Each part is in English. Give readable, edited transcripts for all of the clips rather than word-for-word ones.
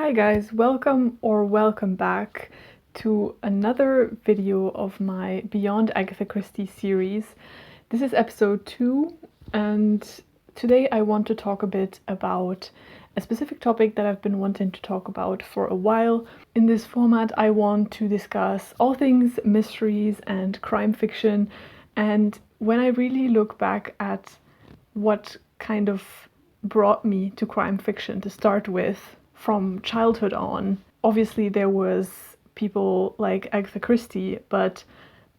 Hi guys, welcome back to another video of my Beyond Agatha Christie series. This is episode 2 and today I want to talk a bit about a specific topic that I've been wanting to talk about for a while. In this format I want to discuss all things mysteries and crime fiction, and when I really look back at what kind of brought me to crime fiction to start with, from childhood on. Obviously, there was people like Agatha Christie, but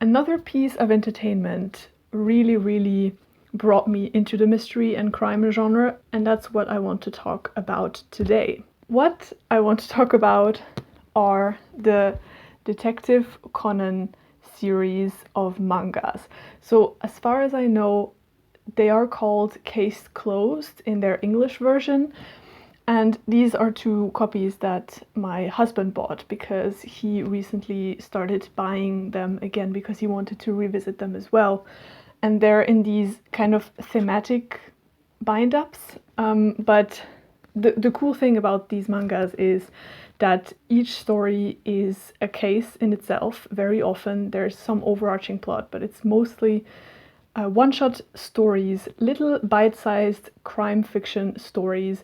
another piece of entertainment really brought me into the mystery and crime genre, and that's what I want to talk about today. What I want to talk about are the Detective Conan series of mangas. So, as far as I know, they are called Case Closed in their English version. And these are 2 copies that my husband bought because he recently started buying them again because he wanted to revisit them as well. And they're in these kind of thematic bind-ups. But the cool thing about these mangas is that each story is a case in itself. Very often there's some overarching plot, but it's mostly one-shot stories, little bite-sized crime fiction stories.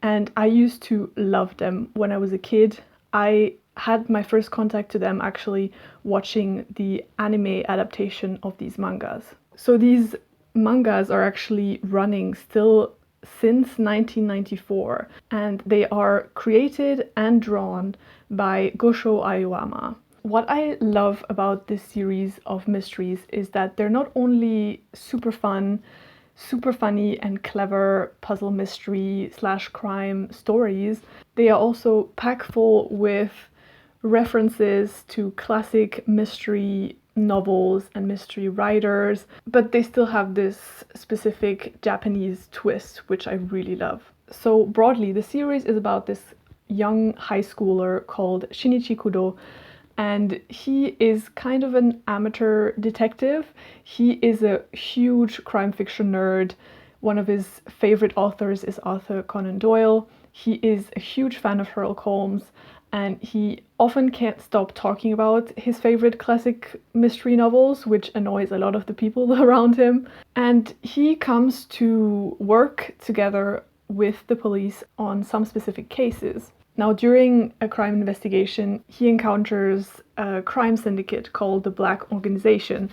And I used to love them when I was a kid. I had my first contact to them actually watching the anime adaptation of these mangas. So these mangas are actually running still since 1994, and they are created and drawn by Gosho Aoyama. What I love about this series of mysteries is that they're not only super fun, super funny and clever puzzle mystery / crime stories, they are also packed full with references to classic mystery novels and mystery writers, but they still have this specific Japanese twist, which I really love. So broadly, the series is about this young high schooler called Shinichi Kudo, and he is kind of an amateur detective. He is a huge crime fiction nerd. One of his favorite authors is Arthur Conan Doyle. He is a huge fan of Sherlock Holmes, and he often can't stop talking about his favorite classic mystery novels, which annoys a lot of the people around him. And he comes to work together with the police on some specific cases. Now, during a crime investigation, he encounters a crime syndicate called the Black Organization,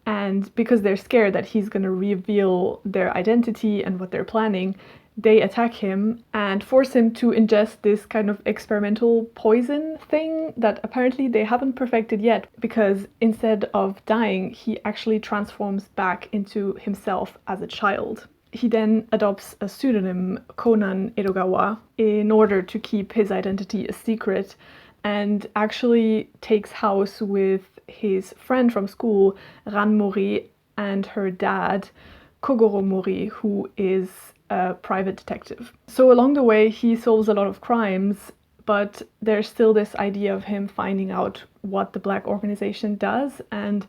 and because they're scared that he's going to reveal their identity and what they're planning, they attack him and force him to ingest this kind of experimental poison thing that apparently they haven't perfected yet, because instead of dying, he actually transforms back into himself as a child. He then adopts a pseudonym, Conan Edogawa, in order to keep his identity a secret, and actually takes house with his friend from school, Ranpo, and her dad, Kogoro Mori, who is a private detective. So along the way, he solves a lot of crimes, but there's still this idea of him finding out what the Black Organization does and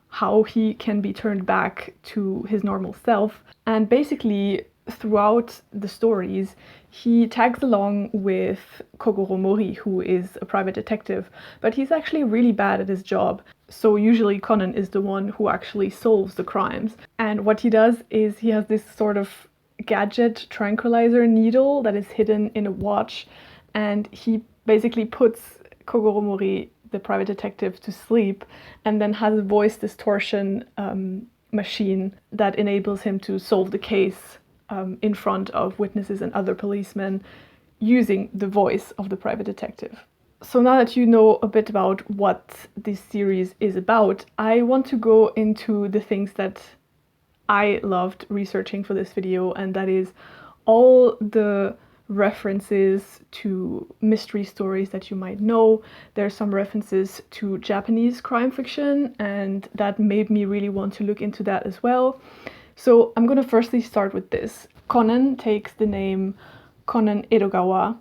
how he can be turned back to his normal self. And basically, throughout the stories, he tags along with Kogoro Mori, who is a private detective, but he's actually really bad at his job. So usually Conan is the one who actually solves the crimes. And what he does is he has this sort of gadget tranquilizer needle that is hidden in a watch, and he basically puts Kogoro Mori, the private detective, to sleep, and then has a voice distortion machine that enables him to solve the case in front of witnesses and other policemen using the voice of the private detective. So now that you know a bit about what this series is about, I want to go into the things that I loved researching for this video, and that is all the references to mystery stories that you might know. There's some references to Japanese crime fiction, and that made me really want to look into that as well. So I'm going to firstly start with this. Conan takes the name Conan Edogawa,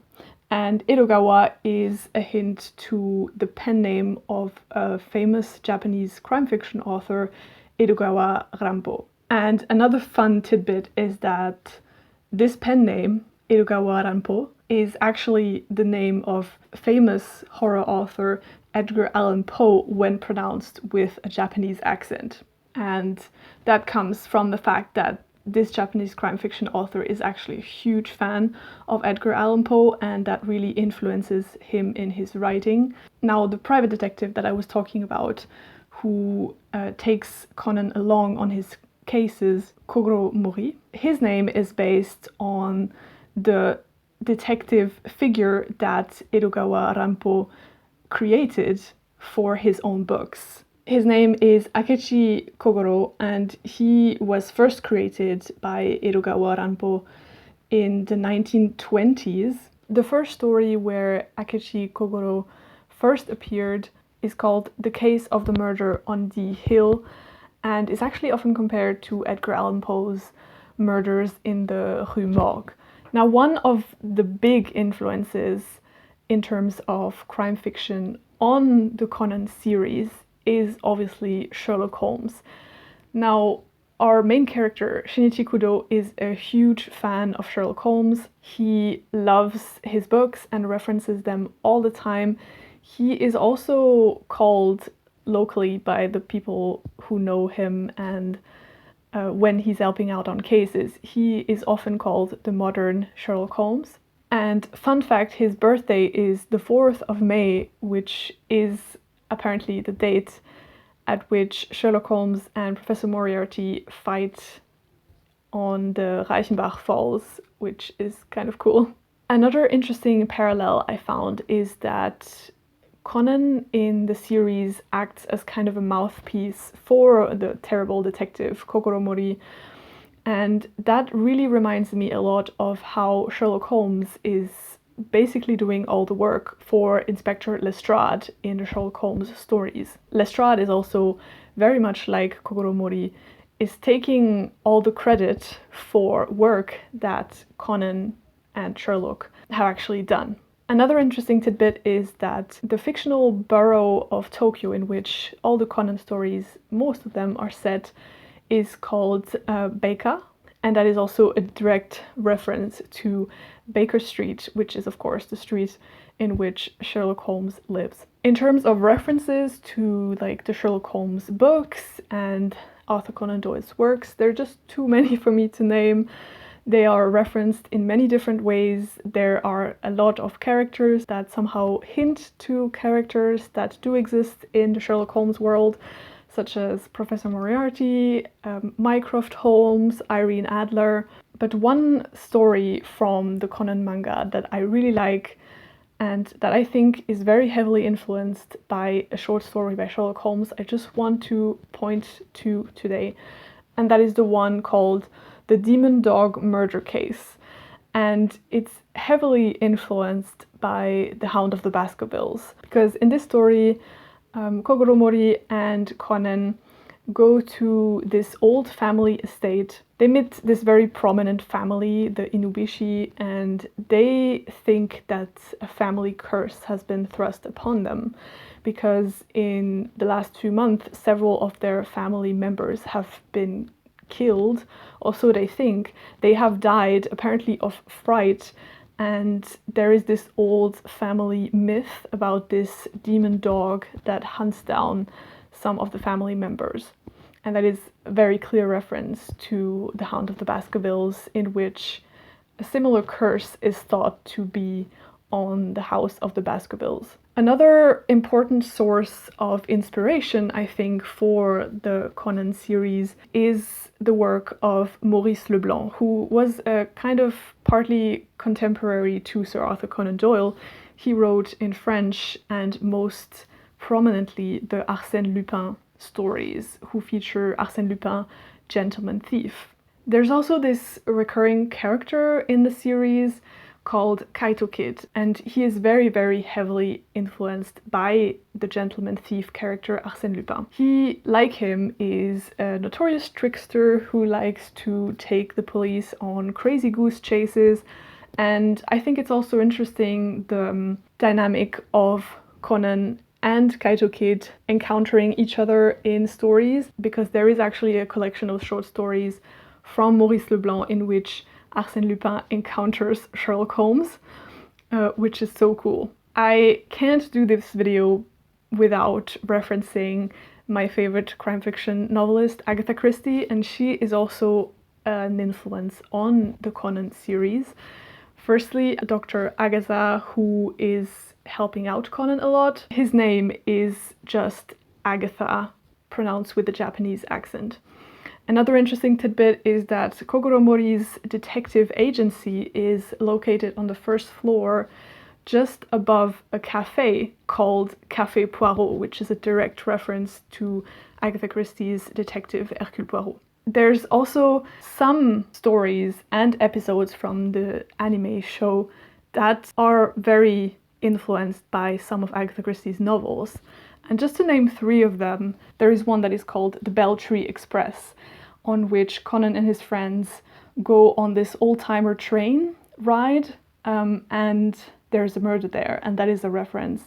and Edogawa is a hint to the pen name of a famous Japanese crime fiction author, Edogawa Ranpo. And another fun tidbit is that this pen name, Edogawa Ranpo, is actually the name of famous horror author Edgar Allan Poe when pronounced with a Japanese accent. And that comes from the fact that this Japanese crime fiction author is actually a huge fan of Edgar Allan Poe, and that really influences him in his writing. Now, the private detective that I was talking about, who takes Conan along on his cases, Kogoro Mori, his name is based on the detective figure that Edogawa Ranpo created for his own books. His name is Akechi Kogoro, and he was first created by Edogawa Ranpo in the 1920s. The first story where Akechi Kogoro first appeared is called The Case of the Murder on the Hill, and is actually often compared to Edgar Allan Poe's Murders in the Rue Morgue. Now, one of the big influences in terms of crime fiction on the Conan series is obviously Sherlock Holmes. Now, our main character, Shinichi Kudo, is a huge fan of Sherlock Holmes. He loves his books and references them all the time. He is also called locally by the people who know him, and when he's helping out on cases, he is often called the modern Sherlock Holmes. And fun fact, his birthday is the 4th of May, which is apparently the date at which Sherlock Holmes and Professor Moriarty fight on the Reichenbach Falls, which is kind of cool. Another interesting parallel I found is that Conan in the series acts as kind of a mouthpiece for the terrible detective Kogoro Mori, and that really reminds me a lot of how Sherlock Holmes is basically doing all the work for Inspector Lestrade in the Sherlock Holmes stories. Lestrade is also very much like Kogoro Mori, is taking all the credit for work that Conan and Sherlock have actually done. Another interesting tidbit is that the fictional borough of Tokyo in which all the Conan stories, most of them, are set, is called Baker, and that is also a direct reference to Baker Street, which is of course the street in which Sherlock Holmes lives. In terms of references to like the Sherlock Holmes books and Arthur Conan Doyle's works, there are just too many for me to name. They are referenced in many different ways. There are a lot of characters that somehow hint to characters that do exist in the Sherlock Holmes world, such as Professor Moriarty, Mycroft Holmes, Irene Adler. But one story from the Conan manga that I really like and that I think is very heavily influenced by a short story by Sherlock Holmes, I just want to point to today. And that is the one called The Demon Dog Murder Case. And it's heavily influenced by The Hound of the Baskervilles. Because in this story, Kogoro Mori and Conan go to this old family estate. They meet this very prominent family, the Inubishi, and they think that a family curse has been thrust upon them because in the last few months, several of their family members have been killed, or so they think. They have died apparently of fright, and there is this old family myth about this demon dog that hunts down some of the family members. And that is a very clear reference to The Hound of the Baskervilles, in which a similar curse is thought to be on the house of the Baskervilles. Another important source of inspiration, I think, for the Conan series is the work of Maurice Leblanc, who was a kind of partly contemporary to Sir Arthur Conan Doyle. He wrote in French and most prominently the Arsène Lupin stories, who feature Arsène Lupin, gentleman thief. There's also this recurring character in the series called Kaito Kid, and he is very, very heavily influenced by the gentleman thief character Arsène Lupin. He, like him, is a notorious trickster who likes to take the police on crazy goose chases, and I think it's also interesting the dynamic of Conan and Kaito Kid encountering each other in stories, because there is actually a collection of short stories from Maurice Leblanc in which Arsène Lupin encounters Sherlock Holmes. which is so cool. I can't do this video without referencing my favorite crime fiction novelist, Agatha Christie, and she is also an influence on the Conan series. Firstly, Dr. Agatha, who is helping out Conan a lot. His name is just Agatha, pronounced with a Japanese accent. Another interesting tidbit is that Kogoro Mori's detective agency is located on the first floor, just above a cafe called Café Poirot, which is a direct reference to Agatha Christie's detective Hercule Poirot. There's also some stories and episodes from the anime show that are very influenced by some of Agatha Christie's novels. And just to name 3 of them, there is one that is called The Belltree Express, on which Conan and his friends go on this old-timer train ride, and there's a murder there, and that is a reference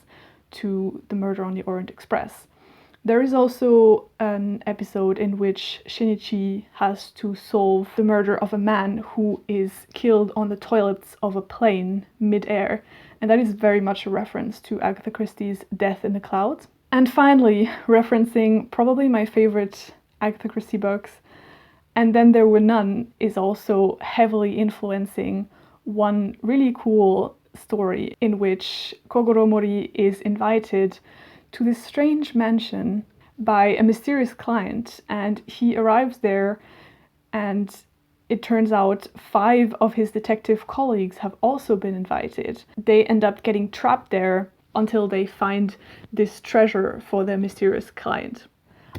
to the murder on the Orient Express. There is also an episode in which Shinichi has to solve the murder of a man who is killed on the toilets of a plane mid-air, and that is very much a reference to Agatha Christie's Death in the Clouds. And finally, referencing probably my favorite Agatha Christie books, And Then There Were None is also heavily influencing one really cool story in which Kogoro Mori is invited to this strange mansion by a mysterious client, and he arrives there, and it turns out 5 of his detective colleagues have also been invited. They end up getting trapped there until they find this treasure for their mysterious client.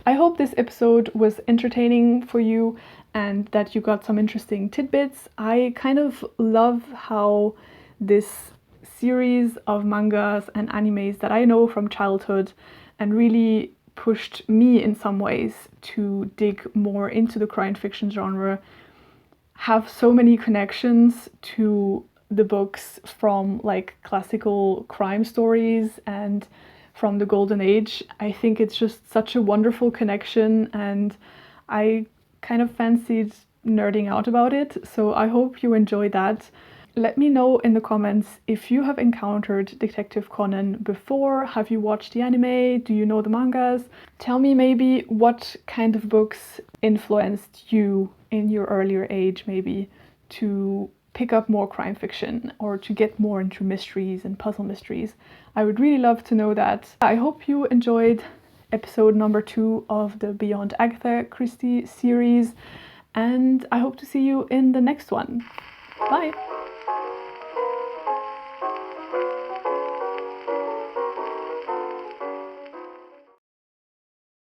I hope this episode was entertaining for you and that you got some interesting tidbits. I kind of love how this series of mangas and animes that I know from childhood and really pushed me in some ways to dig more into the crime fiction genre have so many connections to the books from like classical crime stories and from the Golden Age. I think it's just such a wonderful connection, and I kind of fancied nerding out about it, so I hope you enjoyed that. Let me know in the comments if you have encountered Detective Conan before. Have you watched the anime? Do you know the mangas? Tell me maybe what kind of books influenced you in your earlier age, maybe, to pick up more crime fiction or to get more into mysteries and puzzle mysteries. I would really love to know that. I hope you enjoyed episode number 2 of the Beyond Agatha Christie series, and I hope to see you in the next one. Bye!